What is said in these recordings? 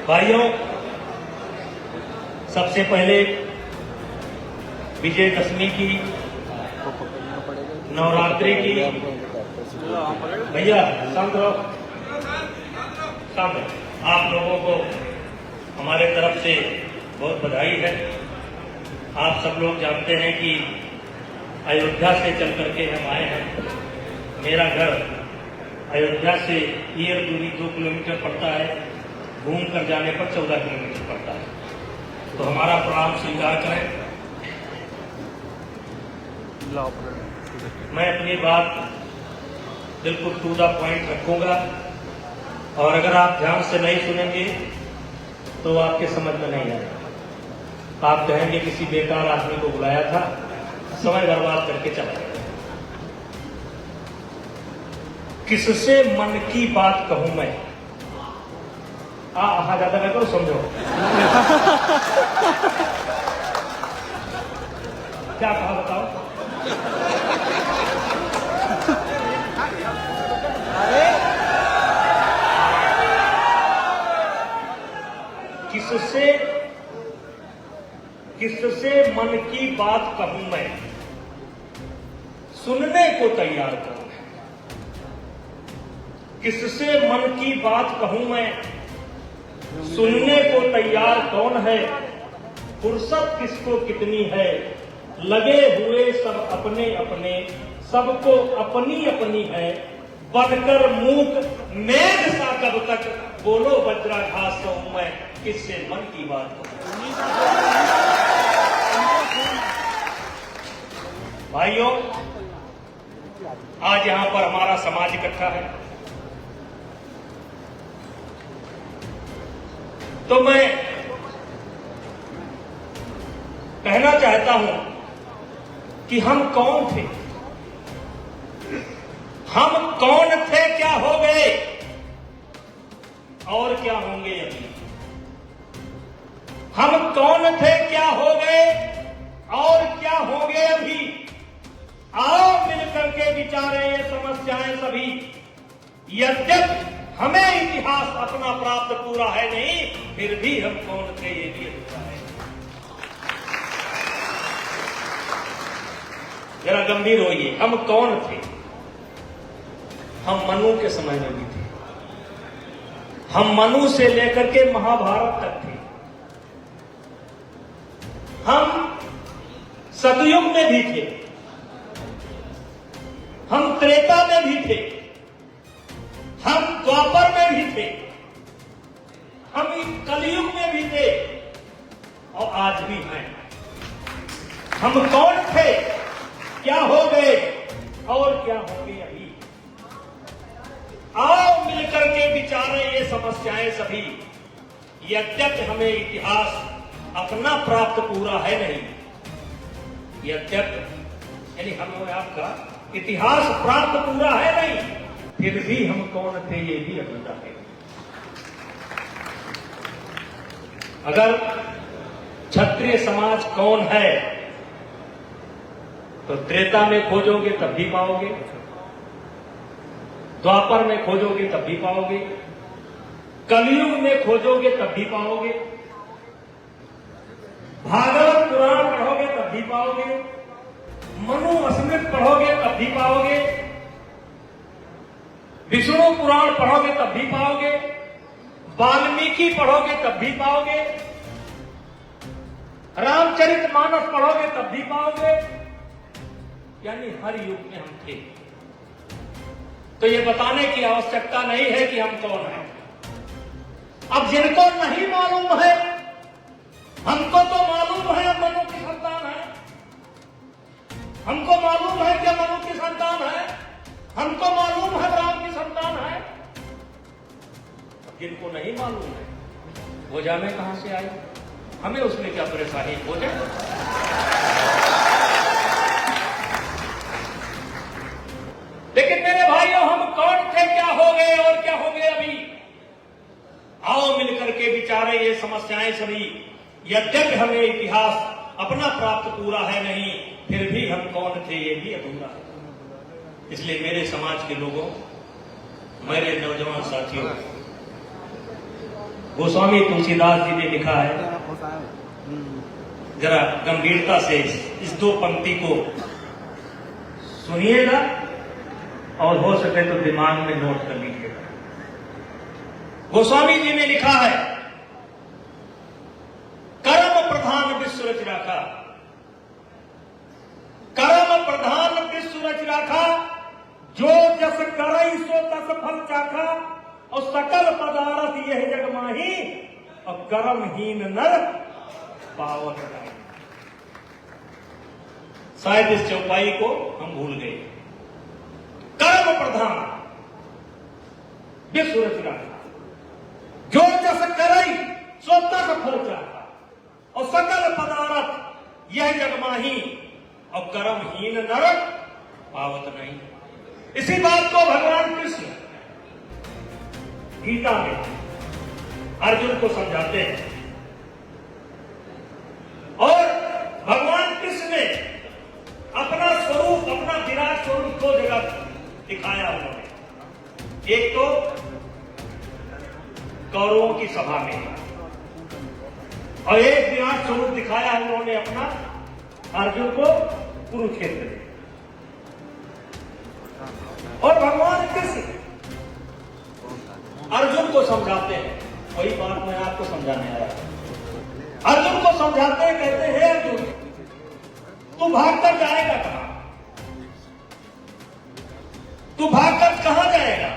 भाइयों, सबसे पहले विजयदशमी की, नवरात्रि की, भैया शांत रहो, शांत रहो। आप लोगों को हमारे तरफ से बहुत बधाई है। आप सब लोग जानते हैं कि अयोध्या से चल करके हम आए हैं। मेरा घर अयोध्या से ईयर दूरी 2 किलोमीटर पड़ता है, घूम कर जाने पर 14 किलोमीटर पड़ता है। तो हमारा प्रणाम स्वीकार करें। मैं अपनी बात बिल्कुल टू द पॉइंट रखूंगा, और अगर आप ध्यान से नहीं सुनेंगे तो आपके समझ में नहीं आएगा। आप कहेंगे किसी बेकार आदमी को बुलाया था, समय बर्बाद करके चला गया। किससे मन की बात कहूं मैं? आहा ज्यादा मैं करो, समझो क्या कहा बताओ। किससे मन की बात कहूं मैं, सुनने को तैयार कौन है। किससे मन की बात कहूं मैं, सुनने को तैयार कौन है। फुर्सत किसको कितनी है, लगे हुए सब अपने अपने, सबको अपनी अपनी है। बनकर मूक मेघ सा कब तक, बोलो वज्राघात कहूं मैं, किससे मन की बात कहूं। भाइयों, आज यहां पर हमारा समाज इकट्ठा है, तो मैं कहना चाहता हूं कि हम कौन थे, हम कौन थे, क्या हो गए और क्या होंगे अभी। हम कौन थे, क्या हो गए और क्या होंगे अभी। आओ मिलकर के विचारें ये समस्याएं सभी। यद्यप हमें इतिहास अपना प्राप्त पूरा है नहीं, फिर भी हम कौन थे ये भी अधूरा है। जरा गंभीर होइए, हम कौन थे। हम मनु के समय में भी थे, हम मनु से लेकर के महाभारत तक थे, हम सतयुग में भी थे, हम त्रेता में भी थे, हम द्वापर में भी थे, हम कलयुग में भी थे और आज भी हैं। हम कौन थे, क्या हो गए और क्या होंगे अभी। आओ मिलकर के विचारें ये समस्याएं सभी। यद्यप हमें इतिहास अपना प्राप्त पूरा है नहीं, यद्यप यानी हमें आपका इतिहास प्राप्त पूरा है नहीं, फिर भी हम कौन थे ये भी अधूरा है। अगर क्षत्रिय समाज कौन है तो त्रेता में खोजोगे तब भी पाओगे, द्वापर में खोजोगे तब भी पाओगे, कलयुग में खोजोगे तब भी पाओगे, भागवत पुराण पढ़ोगे तब भी पाओगे, मनु स्मृति पढ़ोगे तब भी पाओगे, विष्णु पुराण पढ़ोगे तब भी पाओगे, वाल्मीकि पढ़ोगे तब भी पाओगे, रामचरितमानस पढ़ोगे तब भी पाओगे। यानी हर युग में हम थे। तो ये बताने की आवश्यकता नहीं है कि हम कौन हैं। अब जिनको नहीं मालूम है, हमको तो मालूम है हम मनु की संतान है, हमको मालूम है कि मनु की संतान है, हमको मालूम है राम की संतान है। जिनको नहीं मालूम है वो जाने कहां से आई, हमें उसमें क्या परेशानी हो जाए। लेकिन मेरे भाइयों, हम कौन थे, क्या हो गए और क्या होंगे अभी। आओ मिलकर के विचारें ये समस्याएं सभी। यद्यप हमें इतिहास अपना प्राप्त पूरा है नहीं, फिर भी हम कौन थे ये भी अधूरा है। इसलिए मेरे समाज के लोगों, मेरे नौजवान साथियों, गोस्वामी तुलसीदास जी ने लिखा है, जरा गंभीरता से इस दो पंक्ति को सुनिएगा और हो सके तो दिमाग में नोट कर लीजिएगा। गोस्वामी जी ने लिखा है, कर्म प्रधान विश्व रच राखा, कर्म प्रधान विश्व रच राखा, जो जस करई सो तस फल चाखा, और सकल पदार्थ यह जग माही, और कर्महीन नर पावत नहीं। शायद इस चौपाई को हम भूल गए। कर्म प्रधान विश्व रच राखा, जो जस करई सो तस फल चाखा, और सकल पदार्थ यह जग माही, और कर्महीन नर पावत नहीं। इसी बात को भगवान कृष्ण गीता में अर्जुन को समझाते हैं, और भगवान कृष्ण ने अपना स्वरूप, अपना विराट स्वरूप दो जगह दिखाया उन्होंने। एक तो कौरवों की सभा में, और एक विराट स्वरूप दिखाया उन्होंने अपना अर्जुन को कुरुक्षेत्र में। और भगवान कृष्ण अर्जुन को समझाते हैं, वही बात मैं आपको समझाने आया। अर्जुन को समझाते हैं, कहते हैं, अर्जुन तू भागकर जाएगा कहां? तू भागकर कहां जाएगा?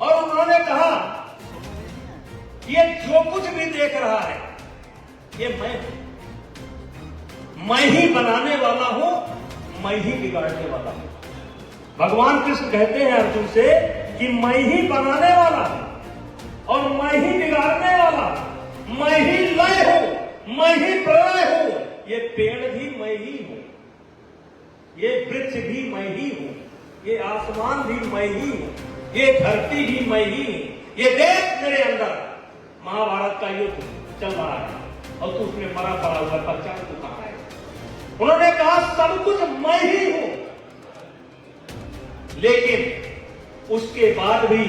और उन्होंने कहा, ये जो कुछ भी देख रहा है ये मैं ही बनाने वाला हूं, मैं ही बिगाड़ने वाला हूं। भगवान कृष्ण कहते हैं अर्जुन से कि मैं ही बनाने वाला हूं और मैं ही बिगाड़ने वाला हूं, मैं ही लय हूं, मैं ही प्रलय हूं, ये पेड़ भी मैं ही हूं, ये वृक्ष भी मैं ही हूं, ये आसमान भी मैं ही हूं, ये धरती भी मैं ही हूं, ये देश मेरे अंदर। महाभारत का युद्ध चल रहा है और तू उसमें मरा पड़ा हुआ बच्चा तू कहां है? उन्होंने कहा सब कुछ मैं ही हूं, लेकिन उसके बाद भी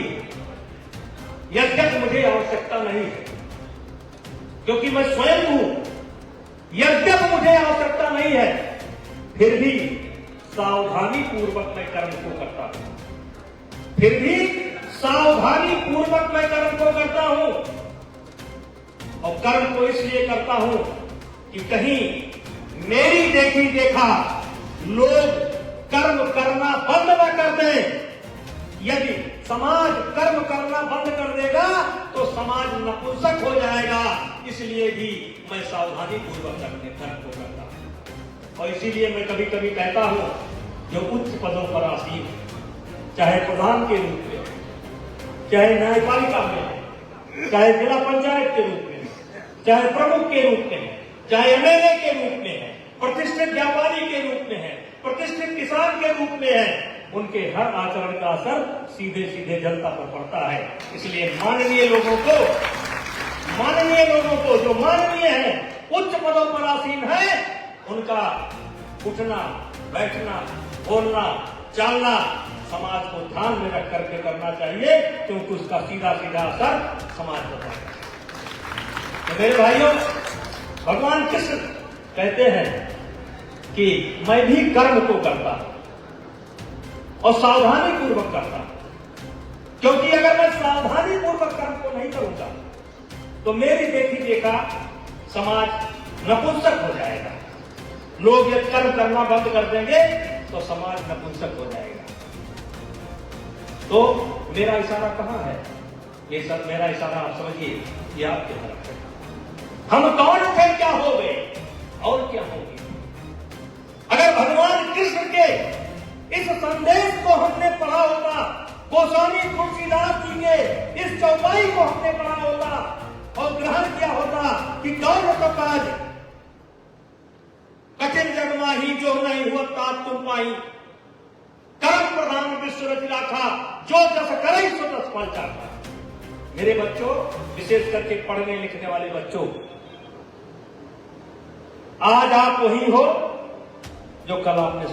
यद्यप मुझे आवश्यकता नहीं है, क्योंकि मैं स्वयं हूं, यद्यप मुझे आवश्यकता नहीं है, फिर भी सावधानी पूर्वक मैं कर्म को करता हूं, फिर भी सावधानी पूर्वक मैं कर्म को करता हूं। और कर्म को इसलिए करता हूं कि कहीं मेरी देखी देखा लोग कर्म करना बंद न कर दें। यदि समाज कर्म करना बंद कर देगा तो समाज नपुंसक हो जाएगा, इसलिए भी मैं सावधानी पूर्वक कर्म को करता हूं। और इसीलिए मैं कभी कभी कहता हूं, जो उच्च पदों पर आसीन, चाहे प्रधान के रूप में, चाहे न्यायपालिका में, चाहे जिला पंचायत के रूप में, चाहे प्रमुख के रूप में है, चाहे एमएलए के रूप में है, प्रतिष्ठित व्यापारी के रूप में है, प्रतिष्ठित किसान के रूप में है, उनके हर आचरण का असर सीधे सीधे जनता पर पड़ता है। इसलिए माननीय लोगों को जो माननीय है, उच्च पदों पर आसीन है, उनका उठना, बैठना, बोलना, चालना समाज को ध्यान में रख करके करना चाहिए, क्योंकि उसका सीधा सीधा असर समाज पर पड़ता है। तो मेरे भाइयों, भगवान कृष्ण कहते हैं कि मैं भी कर्म को करता हूं और सावधानी पूर्वक करता हूं, क्योंकि अगर मैं सावधानी पूर्वक कर्म को नहीं करूंगा तो मेरी देखी देखा समाज नपुंसक हो जाएगा। लोग यदि कर्म करना बंद कर देंगे तो समाज नपुंसक हो जाएगा। तो मेरा इशारा कहां है? ये सब मेरा इशारा आप समझिए, ये आपके तरफ है। हम कौन थे, क्या हो गए और क्या होंगे? अगर भगवान कृष्ण के इस संदेश को हमने पढ़ा होता, गोस्वामी तुलसीदास जी के इस चौपाई को हमने पढ़ा होता और ग्रहण किया होता कि कौन तो काज कठिन जग माही, जो नहीं हुआ तात तुम पाई, कर्म प्रधान विश्व रच राखा, जो जस करई सो तस फल चाखा। मेरे बच्चों, विशेष करके पढ़ने लिखने वाले बच्चों, आज आप वही हो जो कल आपने